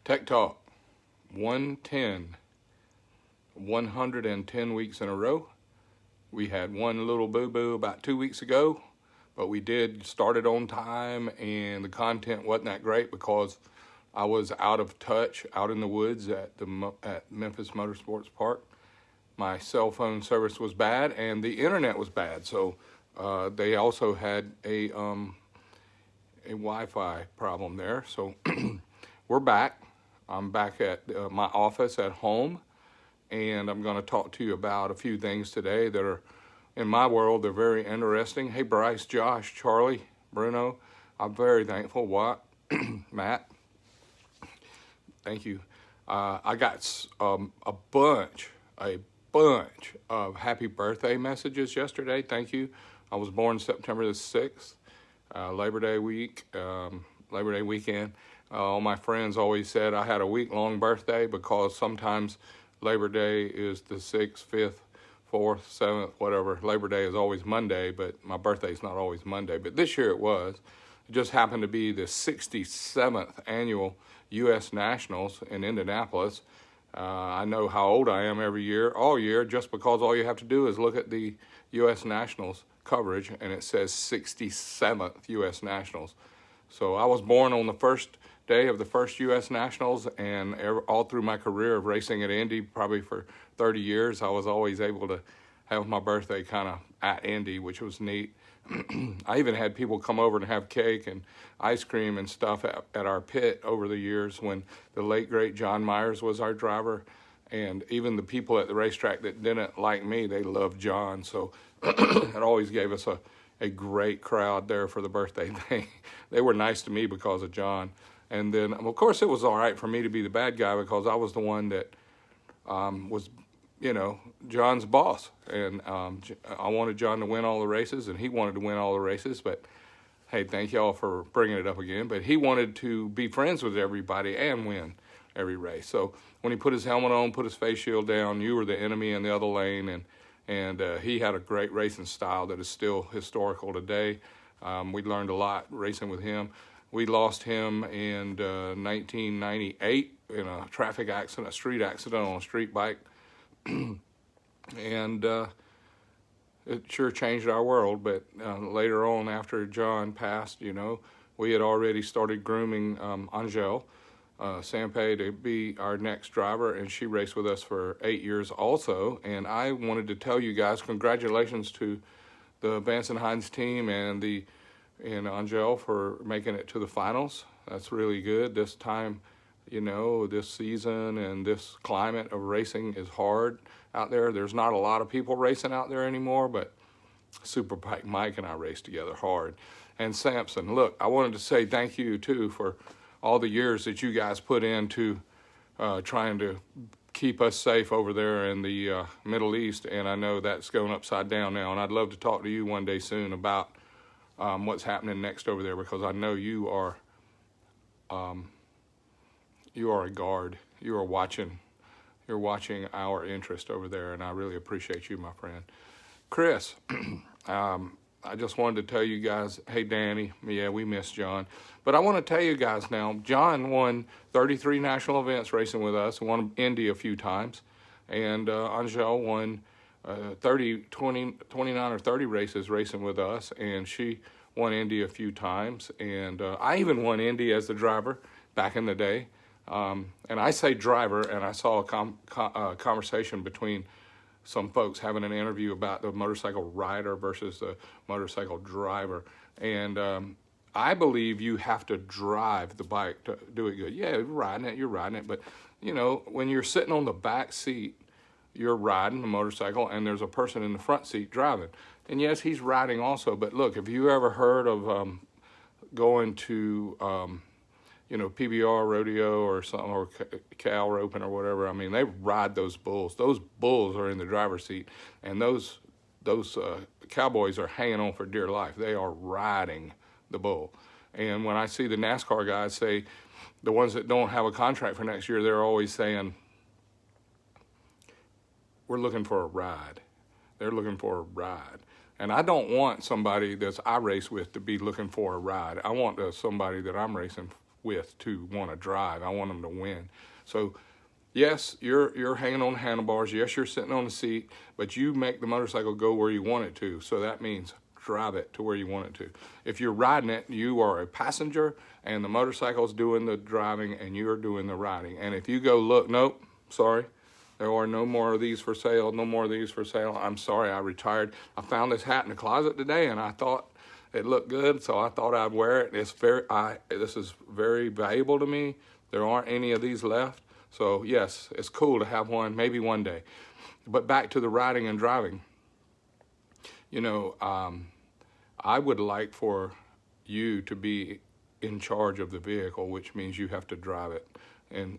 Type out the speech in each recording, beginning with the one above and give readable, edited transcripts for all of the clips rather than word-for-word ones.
Tech Talk 110, 110 weeks in a row. We had one little boo-boo about 2 weeks ago, but we did start it on time, and the content wasn't that great because I was out of touch out in the woods at Memphis Motorsports Park. My cell phone service was bad and the internet was bad, so they also had a Wi-Fi problem there. So we're back. I'm back at my office at home, and I'm going to talk to you about a few things today that are, in my world, they're very interesting. Hey, Bryce, Josh, Charlie, Bruno, I'm very thankful. What? Matt, thank you. I got a bunch of happy birthday messages yesterday. Thank you. I was born September the 6th, Labor Day weekend. All my friends always said I had a week-long birthday because sometimes Labor Day is the 6th, 5th, 4th, 7th, whatever. Labor Day is always Monday, but my birthday is not always Monday. But this year it was. It just happened to be the 67th annual U.S. Nationals in Indianapolis. I know how old I am every year, all year, just because all you have to do is look at the U.S. Nationals coverage, and it says 67th U.S. Nationals. So I was born on the first day of the first U.S. Nationals, and all through my career of racing at Indy, probably for 30 years, I was always able to have my birthday kind of at Indy, which was neat. I even had people come over and have cake and ice cream and stuff at our pit over the years when the late, great John Myers was our driver. And even the people at the racetrack that didn't like me, they loved John. So it always gave us a great crowd there for the birthday thing. They were nice to me because of John. And then, of course, it was all right for me to be the bad guy because I was the one that was, John's boss. And I wanted John to win all the races, and he wanted to win all the races. But, hey, thank y'all for bringing it up again. But he wanted to be friends with everybody and win every race. So when he put his helmet on, put his face shield down, you were the enemy in the other lane. And he had a great racing style that is still historical today. We learned a lot racing with him. We lost him in 1998 in a traffic accident, a street accident on a street bike. And it sure changed our world. But later on, after John passed, we had already started grooming Angel Sampe to be our next driver, and she raced with us for 8 years also. And I wanted to tell you guys, congratulations to the Vance and Hines team and Angel for making it to the finals. That's really good. This time, this season and this climate of racing is hard out there. There's not a lot of people racing out there anymore, but Superbike Mike and I raced together hard. And Sampson, look, I wanted to say thank you too for all the years that you guys put into trying to keep us safe over there in the Middle East, and I know that's going upside down now, and I'd love to talk to you one day soon about what's happening next over there, because I know you are a guard. You're watching our interest over there, and I really appreciate you, my friend. Chris, I just wanted to tell you guys, hey, Danny, yeah, we miss John. But I want to tell you guys now, John won 33 national events racing with us, won Indy a few times, and Angel won 29 or 30 races racing with us, and she won Indy a few times. And I even won Indy as the driver back in the day. And I say driver, and I saw a conversation between some folks having an interview about the motorcycle rider versus the motorcycle driver. And I believe you have to drive the bike to do it good. Yeah, you're riding it. But, when you're sitting on the back seat, you're riding the motorcycle, and there's a person in the front seat driving. And yes, he's riding also. But look, have you ever heard of going to PBR rodeo or something, or cow roping or whatever? I mean, they ride those bulls. Those bulls are in the driver's seat, and those cowboys are hanging on for dear life. They are riding the bull. And when I see the NASCAR guys say, the ones that don't have a contract for next year, they're always saying, we're looking for a ride. They're looking for a ride. And I don't want somebody I race with to be looking for a ride. I want somebody that I'm racing with to want to drive. I want them to win. So yes, you're hanging on handlebars. Yes, you're sitting on the seat, but you make the motorcycle go where you want it to. So that means drive it to where you want it to. If you're riding it, you are a passenger, and the motorcycle's doing the driving, and you're doing the riding. And if you go, look, nope, sorry, there are no more of these for sale, no more of these for sale. I'm sorry, I retired. I found this hat in the closet today, and I thought it looked good, so I thought I'd wear it. This is very valuable to me. There aren't any of these left. So yes, it's cool to have one, maybe one day. But back to the riding and driving. You know, I would like for you to be in charge of the vehicle, which means you have to drive it. And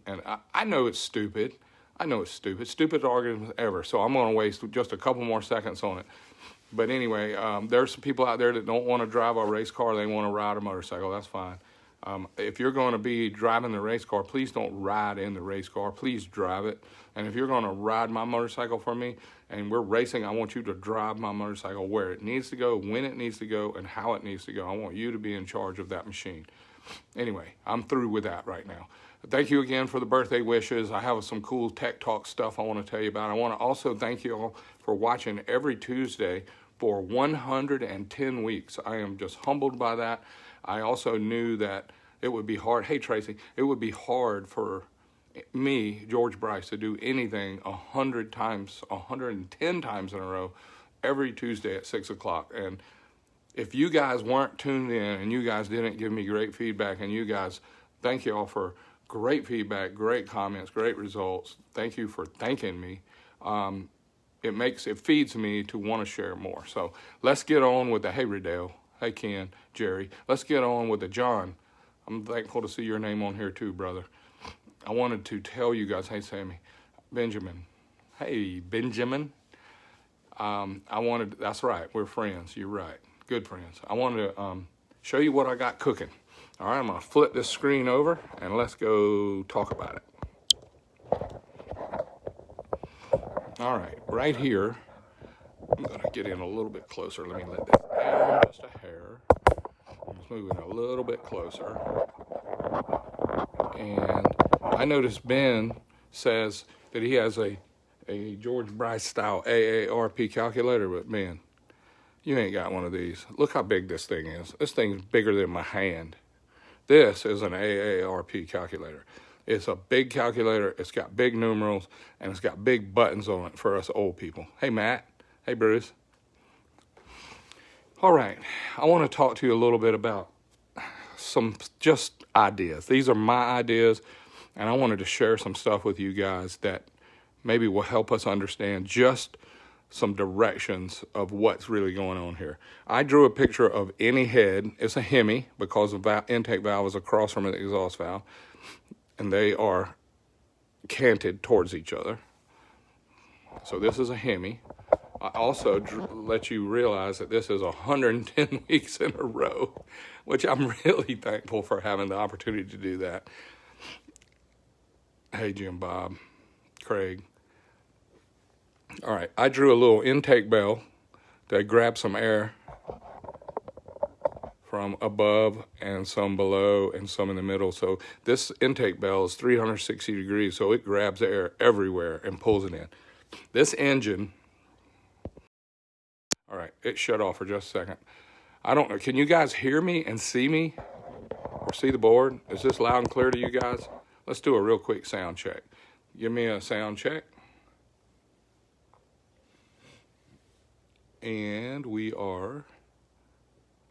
I know it's stupid. I know it's stupid. Stupid argument ever. So I'm going to waste just a couple more seconds on it. But anyway, there's some people out there that don't want to drive a race car. They want to ride a motorcycle. That's fine. If you're going to be driving the race car, please don't ride in the race car. Please drive it. And if you're going to ride my motorcycle for me and we're racing, I want you to drive my motorcycle where it needs to go, when it needs to go, and how it needs to go. I want you to be in charge of that machine. Anyway, I'm through with that right now. Thank you again for the birthday wishes. I have some cool tech talk stuff I want to tell you about. I want to also thank you all for watching every Tuesday for 110 weeks. I am just humbled by that. I also knew that it would be hard. Hey, Tracy, it would be hard for me, George Bryce, to do anything 100 times, 110 times in a row every Tuesday at 6 o'clock. And if you guys weren't tuned in and you guys didn't give me great feedback, and you guys, thank you all for great feedback, great comments, great results. Thank you for thanking me. It feeds me to want to share more. So let's get on with the, hey, Riddell, hey, Ken, Jerry. Let's get on with the John. I'm thankful to see your name on here too, brother. I wanted to tell you guys, hey, Sammy, Benjamin. Hey, Benjamin. That's right, we're friends. You're right, good friends. I wanted to show you what I got cooking. All right, I'm gonna flip this screen over and let's go talk about it. All right, right here, I'm gonna get in a little bit closer. Let me let this down just a hair. Let's move in a little bit closer. And I noticed Ben says that he has a George Bryce style AARP calculator, but man, you ain't got one of these. Look how big this thing is. This thing's bigger than my hand. This is an AARP calculator. It's a big calculator. It's got big numerals, and it's got big buttons on it for us old people. Hey, Matt. Hey, Bruce. All right. I want to talk to you a little bit about some just ideas. These are my ideas, and I wanted to share some stuff with you guys that maybe will help us understand just some directions of what's really going on here. I drew a picture of any head. It's a Hemi because the intake valve is across from the exhaust valve, and they are canted towards each other. So this is a Hemi. I also let you realize that this is 110 weeks in a row, which I'm really thankful for having the opportunity to do that. Hey, Jim Bob, Craig. All right, I drew a little intake bell that grabbed some air from above and some below and some in the middle. So this intake bell is 360 degrees, so it grabs air everywhere and pulls it in. This engine, all right, it shut off for just a second. I don't know, can you guys hear me and see me or see the board? Is this loud and clear to you guys? Let's do a real quick sound check. Give me a sound check. And we are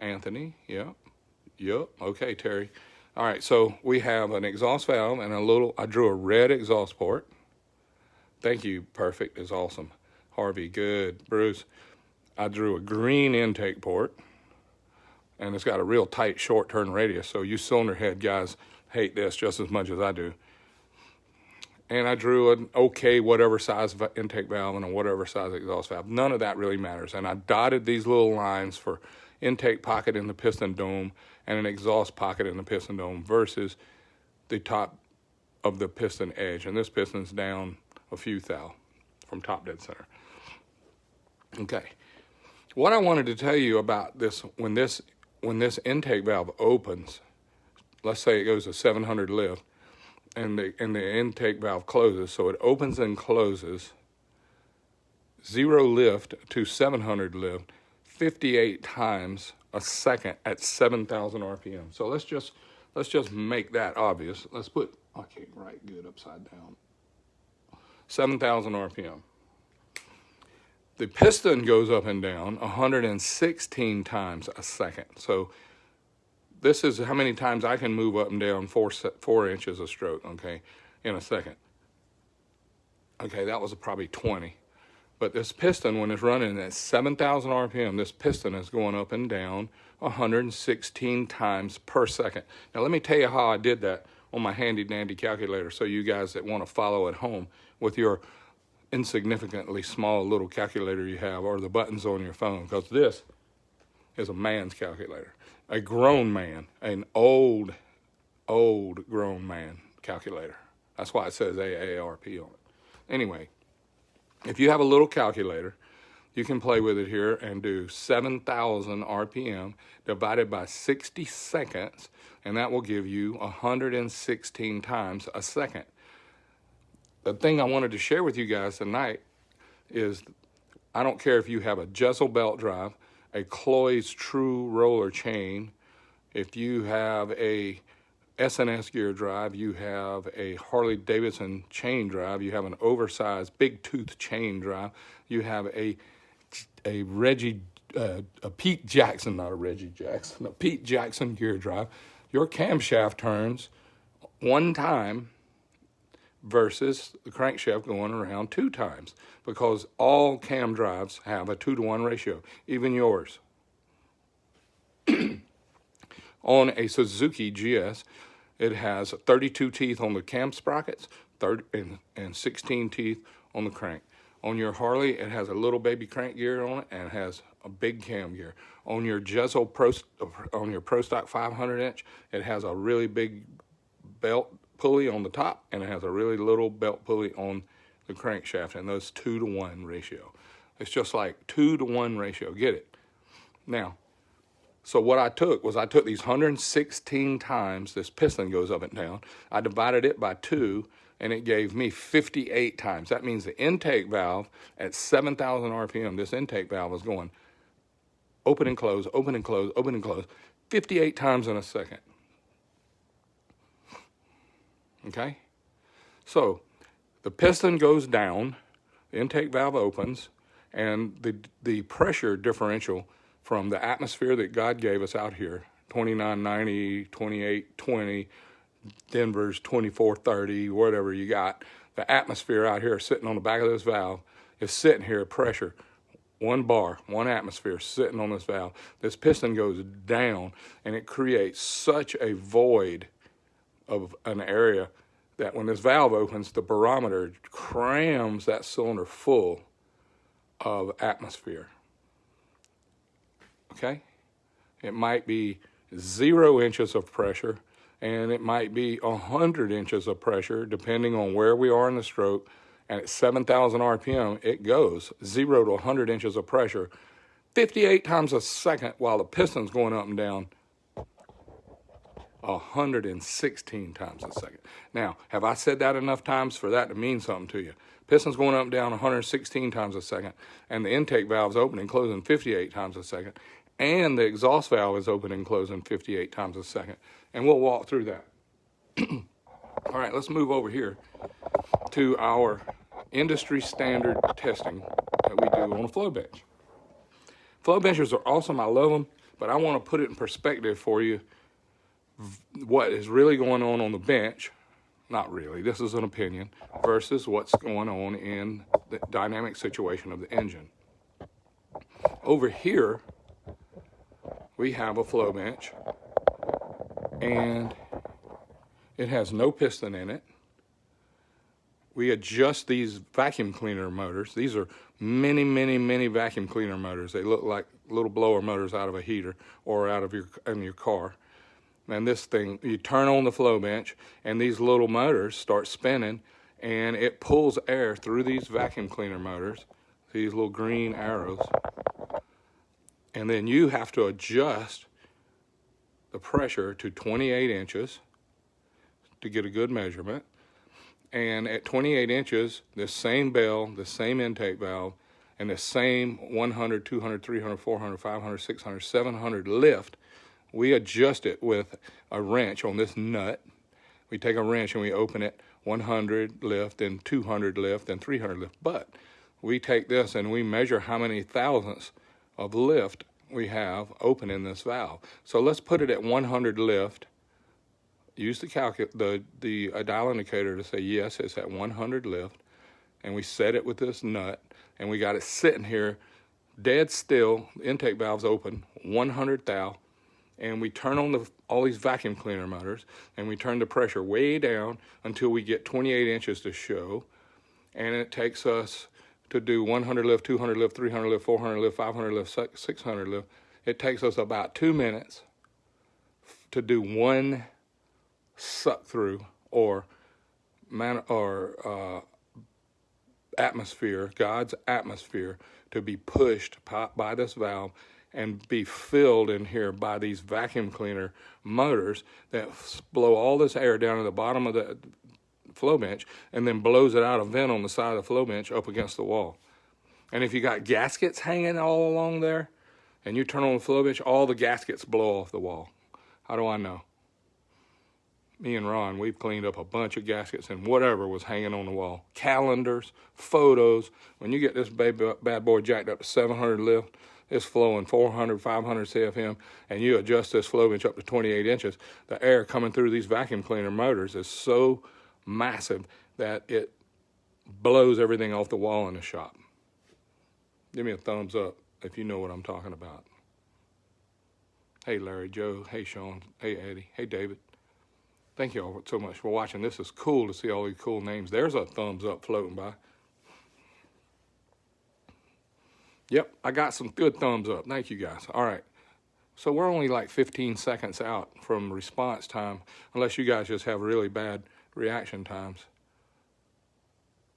Anthony. Yep. Okay, Terry. All right, so we have an exhaust valve and I drew a red exhaust port. Thank you. Perfect is awesome. Harvey, good. Bruce, I drew a green intake port, and it's got a real tight short turn radius. So you cylinder head guys hate this just as much as I do. And I drew an okay whatever size intake valve and a whatever size exhaust valve. None of that really matters. And I dotted these little lines for intake pocket in the piston dome and an exhaust pocket in the piston dome versus the top of the piston edge. And this piston's down a few thou from top dead center. Okay. What I wanted to tell you about this, when this intake valve opens, let's say it goes to 700 lift, and the intake valve closes, so it opens and closes, 0 lift to 700 lift, 58 times a second at 7,000 RPM. So let's just make that obvious. Let's put, I can't write good upside down. 7,000 RPM. The piston goes up and down 116 times a second. So this is how many times I can move up and down 4 inches of stroke, okay, in a second. Okay, that was probably 20. But this piston, when it's running at 7,000 RPM, this piston is going up and down 116 times per second. Now, let me tell you how I did that on my handy-dandy calculator, so you guys that want to follow at home with your insignificantly small little calculator you have, or the buttons on your phone, because this is a man's calculator. A grown man, an old grown man calculator. That's why it says AARP on it. Anyway, if you have a little calculator, you can play with it here and do 7,000 RPM divided by 60 seconds, and that will give you 116 times a second. The thing I wanted to share with you guys tonight is, I don't care if you have a Jessel belt drive, a Cloy's True roller chain, if you have a S&S gear drive, you have a Harley Davidson chain drive, you have an oversized big tooth chain drive, you have a Pete Jackson, not a Reggie Jackson, a Pete Jackson gear drive, your camshaft turns 1 time versus the crankshaft going around 2 times, because all cam drives have a 2-to-1 ratio, even yours. On a Suzuki GS, it has 32 teeth on the cam sprockets and 16 teeth on the crank. On your Harley, it has a little baby crank gear on it and has a big cam gear. On your Jessel on your Pro Stock 500-inch, it has a really big belt pulley on the top, and it has a really little belt pulley on the crankshaft, and those 2-to-1 ratio. It's just like 2-to-1 ratio. Get it? Now, so what I took was, I took these 116 times this piston goes up and down. I divided it by 2, and it gave me 58 times. That means the intake valve at 7,000 RPM, this intake valve is going open and close, open and close, open and close, 58 times in a second. Okay? So the piston goes down, the intake valve opens, and the pressure differential from the atmosphere that God gave us out here, 2990, 2820, Denver's 2430, whatever you got, the atmosphere out here sitting on the back of this valve is sitting here at pressure, 1 bar, 1 atmosphere sitting on this valve. This piston goes down, and it creates such a void of an area that when this valve opens, the barometer crams that cylinder full of atmosphere. Okay? It might be 0 inches of pressure, and it might be 100 inches of pressure, depending on where we are in the stroke. And at 7,000 RPM, it goes 0 to 100 inches of pressure 58 times a second, while the piston's going up and down 116 times a second. Now, have I said that enough times for that to mean something to you? Piston's going up and down 116 times a second, and the intake valve's opening and closing 58 times a second, and the exhaust valve is opening and closing 58 times a second. And we'll walk through that. All right, let's move over here to our industry standard testing that we do on a Flowbench. Flowbenchers are awesome. I love them, but I want to put it in perspective for you what is really going on the bench. Not really, this is an opinion, versus what's going on in the dynamic situation of the engine. Over here, we have a Flowbench, and it has no piston in it. We adjust these vacuum cleaner motors. These are mini vacuum cleaner motors. They look like little blower motors out of a heater or out of your car. And this thing, you turn on the Flowbench, and these little motors start spinning, and it pulls air through these vacuum cleaner motors, these little green arrows. And then you have to adjust the pressure to 28 inches to get a good measurement. And at 28 inches, this same bell, the same intake valve, and the same 100, 200, 300, 400, 500, 600, 700 lift, we adjust it with a wrench on this nut. We take a wrench and we open it 100 lift, then 200 lift, then 300 lift. But we take this and we measure how many thousandths of lift we have open in this valve. So let's put it at 100 lift. Use the dial indicator to say, yes, it's at 100 lift. And we set it with this nut, and we got it sitting here dead still. The intake valve's open, 100 thou. And we turn on all these vacuum cleaner motors, and we turn the pressure way down until we get 28 inches to show. And it takes us to do 100 lift, 200 lift, 300 lift, 400 lift, 500 lift, 600 lift. It takes us about 2 minutes to do one suck through or atmosphere, God's atmosphere, to be pushed by this valve and be filled in here by these vacuum cleaner motors that blow all this air down to the bottom of the flow bench and then blows it out a vent on the side of the flow bench up against the wall. And if you got gaskets hanging all along there and you turn on the flow bench, all the gaskets blow off the wall. How do I know? Me and Ron, we've cleaned up a bunch of gaskets and whatever was hanging on the wall. Calendars, photos. When you get this bad boy jacked up to 700 lift, it's flowing 400, 500 CFM, and you adjust this flow bench up to 28 inches, the air coming through these vacuum cleaner motors is so massive that it blows everything off the wall in the shop. Give me a thumbs up if you know what I'm talking about. Hey, Larry, Joe. Hey, Sean. Hey, Eddie. Hey, David. Thank you all so much for watching. This is cool to see all these cool names. There's a thumbs up floating by. Yep, I got some good thumbs up. Thank you, guys. All right. So we're only like 15 seconds out from response time, unless you guys just have really bad reaction times.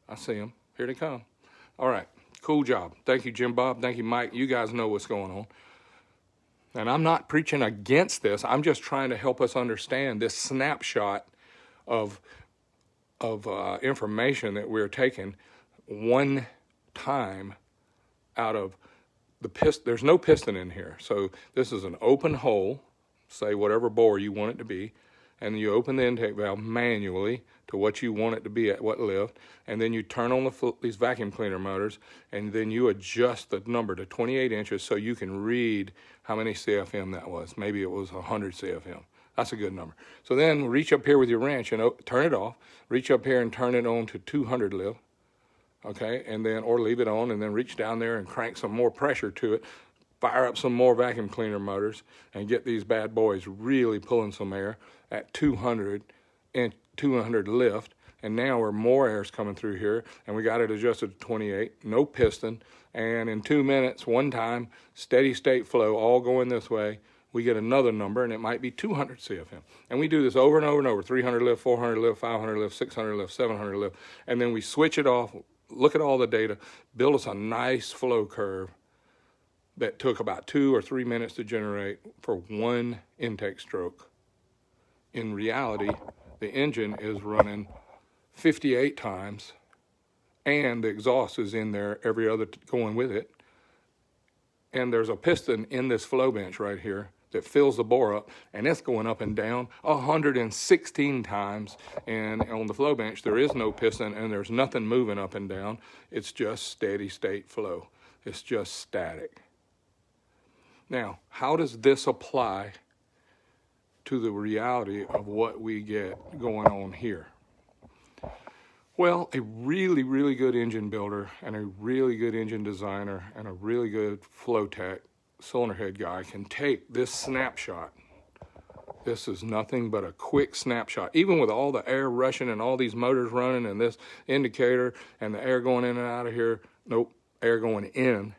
I see them. Here they come. All right. Cool job. Thank you, Jim Bob. Thank you, Mike. You guys know what's going on. And I'm not preaching against this. I'm just trying to help us understand this snapshot of information that we're taking one time out of the piston. There's no piston in here. So this is an open hole, say whatever bore you want it to be, and you open the intake valve manually to what you want it to be at, what lift, and then you turn on these vacuum cleaner motors, and then you adjust the number to 28 inches so you can read how many CFM that was. Maybe it was 100 CFM. That's a good number. So then reach up here with your wrench and turn it off. Reach up here and turn it on to 200 lift, okay, and then, or leave it on, and then reach down there and crank some more pressure to it. Fire up some more vacuum cleaner motors and get these bad boys really pulling some air at 200 and 200 lift. And now we're more air's coming through here, and we got it adjusted to 28, no piston. And in 2 minutes, one time, steady state flow, all going this way, we get another number, and it might be 200 CFM. And we do this over and over and over, 300 lift, 400 lift, 500 lift, 600 lift, 700 lift. And then we switch it off, look at all the data, build us a nice flow curve that took about 2 or 3 minutes to generate for one intake stroke. In reality, the engine is running 58 times, and the exhaust is in there, every other going with it. And there's a piston in this flow bench right here that fills the bore up, and it's going up and down 116 times. And on the flow bench, there is no piston, and there's nothing moving up and down. It's just steady state flow. It's just static. Now, how does this apply to the reality of what we get going on here? Well, a really, really good engine builder and a really good engine designer and a really good flow tech cylinder head guy can take this snapshot. This is nothing but a quick snapshot. Even with all the air rushing and all these motors running and this indicator and the air going in and out of here, nope, air going in,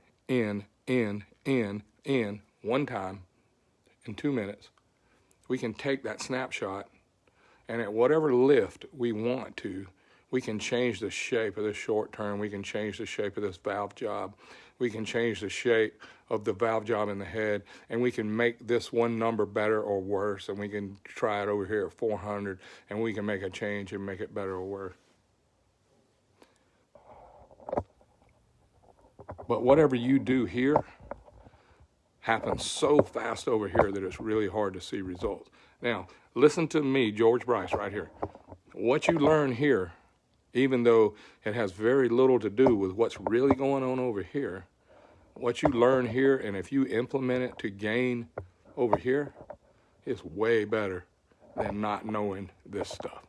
one time in 2 minutes. We can take that snapshot, and at whatever lift we want to, we can change the shape of this short turn. We can change the shape of this valve job. We can change the shape of the valve job in the head, and we can make this one number better or worse, and we can try it over here at 400, and we can make a change and make it better or worse. But whatever you do here happens so fast over here that it's really hard to see results. Now, listen to me, George Bryce, right here. What you learn here, even though it has very little to do with what's really going on over here, what you learn here, and if you implement it to gain over here, is way better than not knowing this stuff.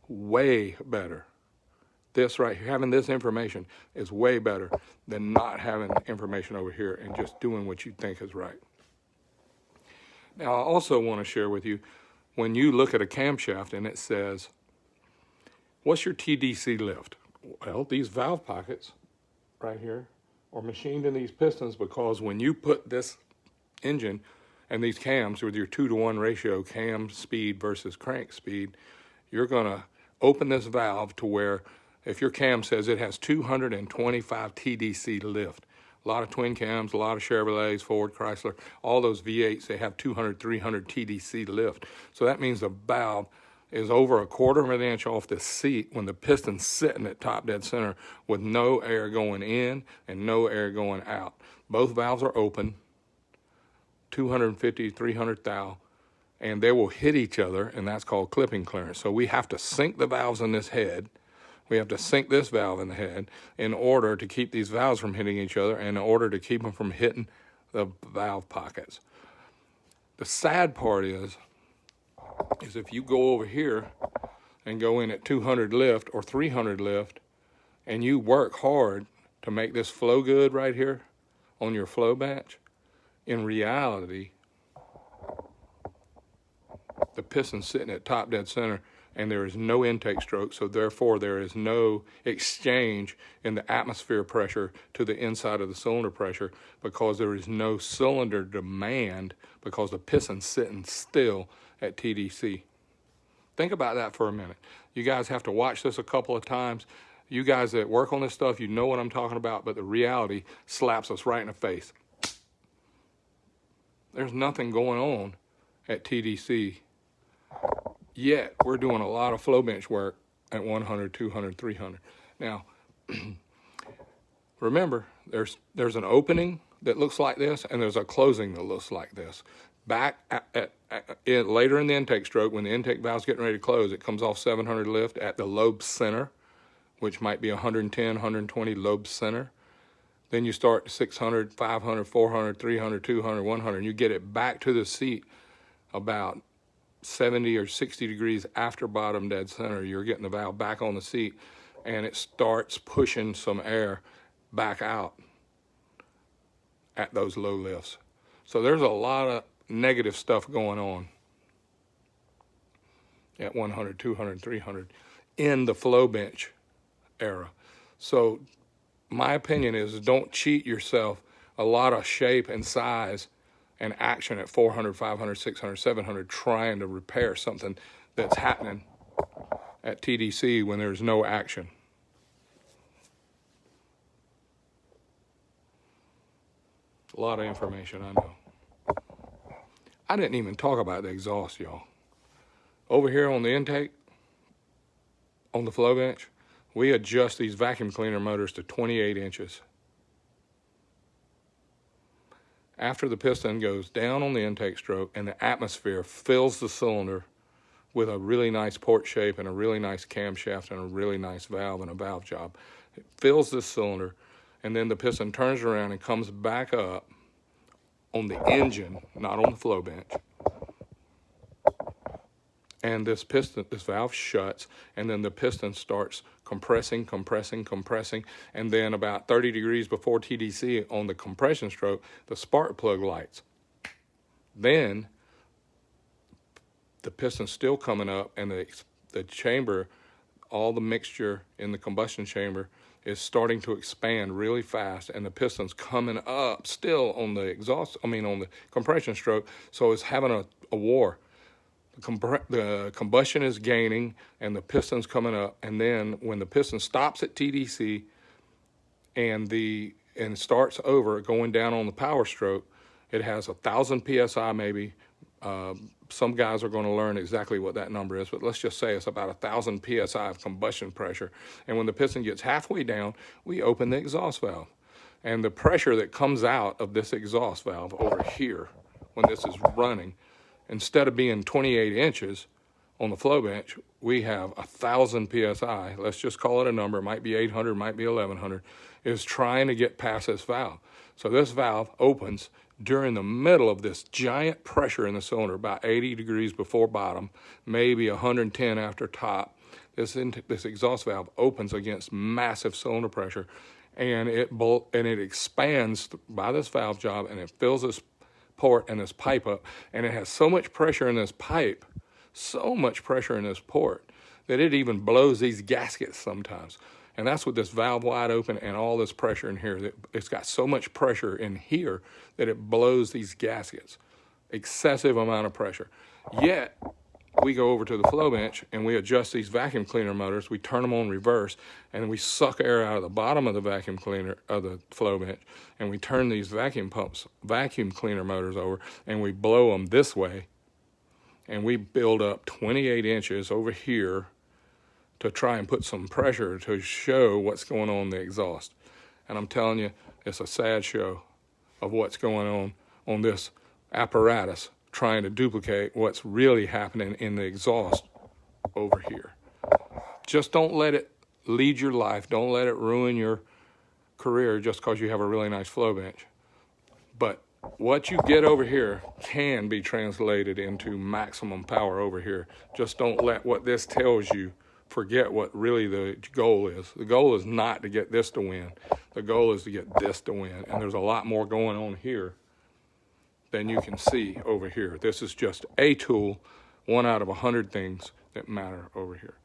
Way better. This right here, having this information is way better than not having information over here and just doing what you think is right. Now, I also want to share with you, when you look at a camshaft and it says, what's your TDC lift? Well, these valve pockets right here are machined in these pistons, because when you put this engine and these cams with your 2-to-1 ratio, cam speed versus crank speed, you're going to open this valve to where, if your cam says it has 225 TDC lift, a lot of twin cams, a lot of Chevrolets, Ford, Chrysler, all those V8s, they have 200, 300 TDC lift. So that means the valve is over 1/4 of an inch off the seat when the piston's sitting at top dead center with no air going in and no air going out. Both valves are open, 250, 300 thou, and they will hit each other, and that's called clipping clearance. So we have to sink the valves in this head. We have to sink this valve in the head in order to keep these valves from hitting each other and in order to keep them from hitting the valve pockets. The sad part is if you go over here and go in at 200 lift or 300 lift and you work hard to make this flow good right here on your Flowbench, in reality, the piston's sitting at top dead center and there is no intake stroke, so therefore there is no exchange in the atmosphere pressure to the inside of the cylinder pressure, because there is no cylinder demand because the piston's sitting still at TDC. Think about that for a minute. You guys have to watch this a couple of times. You guys that work on this stuff, you know what I'm talking about, but the reality slaps us right in the face. There's nothing going on at TDC yet. We're doing a lot of Flowbench work at 100, 200, 300. Now, remember, there's an opening that looks like this, and there's a closing that looks like this. Back later in the intake stroke, when the intake valve's getting ready to close, it comes off 700 lift at the lobe center, which might be 110, 120 lobe center. Then you start 600, 500, 400, 300, 200, 100, and you get it back to the seat about 70 or 60 degrees after bottom dead center. You're getting the valve back on the seat, and it starts pushing some air back out at those low lifts. So there's a lot of negative stuff going on at 100, 200, 300 in the Flowbench era. So my opinion is, don't cheat yourself a lot of shape and size and action at 400, 500, 600, 700 trying to repair something that's happening at TDC when there's no action. A lot of information, I know. I didn't even talk about the exhaust, y'all. Over here on the intake, on the Flowbench, we adjust these vacuum cleaner motors to 28 inches. After the piston goes down on the intake stroke and the atmosphere fills the cylinder with a really nice port shape and a really nice camshaft and a really nice valve and a valve job, it fills this cylinder, and then the piston turns around and comes back up on the engine, not on the Flowbench. And this valve shuts, and then the piston starts compressing, and then about 30 degrees before TDC on the compression stroke, the spark plug lights. Then the piston's still coming up, and the chamber, all the mixture in the combustion chamber is starting to expand really fast, and the piston's coming up still on the on the compression stroke, so it's having a war. the combustion is gaining and the piston's coming up, and then when the piston stops at TDC and starts over going down on the power stroke, it has 1,000 psi maybe. Some guys are going to learn exactly what that number is, but let's just say it's about 1,000 psi of combustion pressure. And when the piston gets halfway down, we open the exhaust valve. And the pressure that comes out of this exhaust valve over here when this is running, instead of being 28 inches on the Flowbench, we have 1,000 psi. Let's just call it a number. It might be 800, might be 1,100. Is trying to get past this valve. So this valve opens during the middle of this giant pressure in the cylinder, about 80 degrees before bottom, maybe 110 after top. This exhaust valve opens against massive cylinder pressure, and it expands by this valve job, and it fills this port and this pipe up, and it has so much pressure in this pipe, so much pressure in this port, that it even blows these gaskets sometimes. And that's with this valve wide open and all this pressure in here. It's got so much pressure in here that it blows these gaskets. Excessive amount of pressure. Yet, we go over to the Flowbench and we adjust these vacuum cleaner motors. We turn them on reverse and we suck air out of the bottom of the vacuum cleaner of the Flowbench, and we turn these vacuum cleaner motors over, and we blow them this way, and we build up 28 inches over here to try and put some pressure to show what's going on in the exhaust. And I'm telling you, it's a sad show of what's going on this apparatus trying to duplicate what's really happening in the exhaust over here. Just don't let it lead your life. Don't let it ruin your career just because you have a really nice Flowbench. But what you get over here can be translated into maximum power over here. Just don't let what this tells you forget what really the goal is. The goal is not to get this to win. The goal is to get this to win. And there's a lot more going on here than you can see over here. This is just a tool, one out of 100 things that matter over here.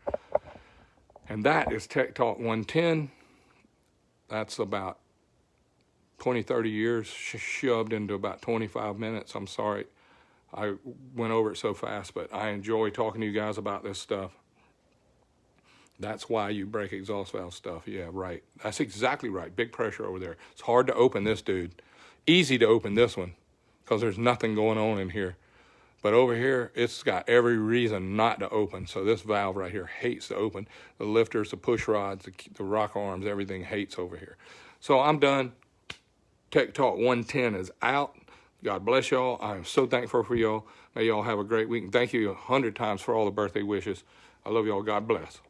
And that is Tech Talk 110. That's about 20, 30 years shoved into about 25 minutes. I'm sorry I went over it so fast, but I enjoy talking to you guys about this stuff. That's why you break exhaust valve stuff. Yeah, right. That's exactly right. Big pressure over there. It's hard to open this dude. Easy to open this one because there's nothing going on in here. But over here, it's got every reason not to open. So this valve right here hates to open. The lifters, the push rods, the rock arms, everything hates over here. So I'm done. Tech Talk 110 is out. God bless y'all. I am so thankful for y'all. May y'all have a great week. And thank you 100 times for all the birthday wishes. I love y'all. God bless.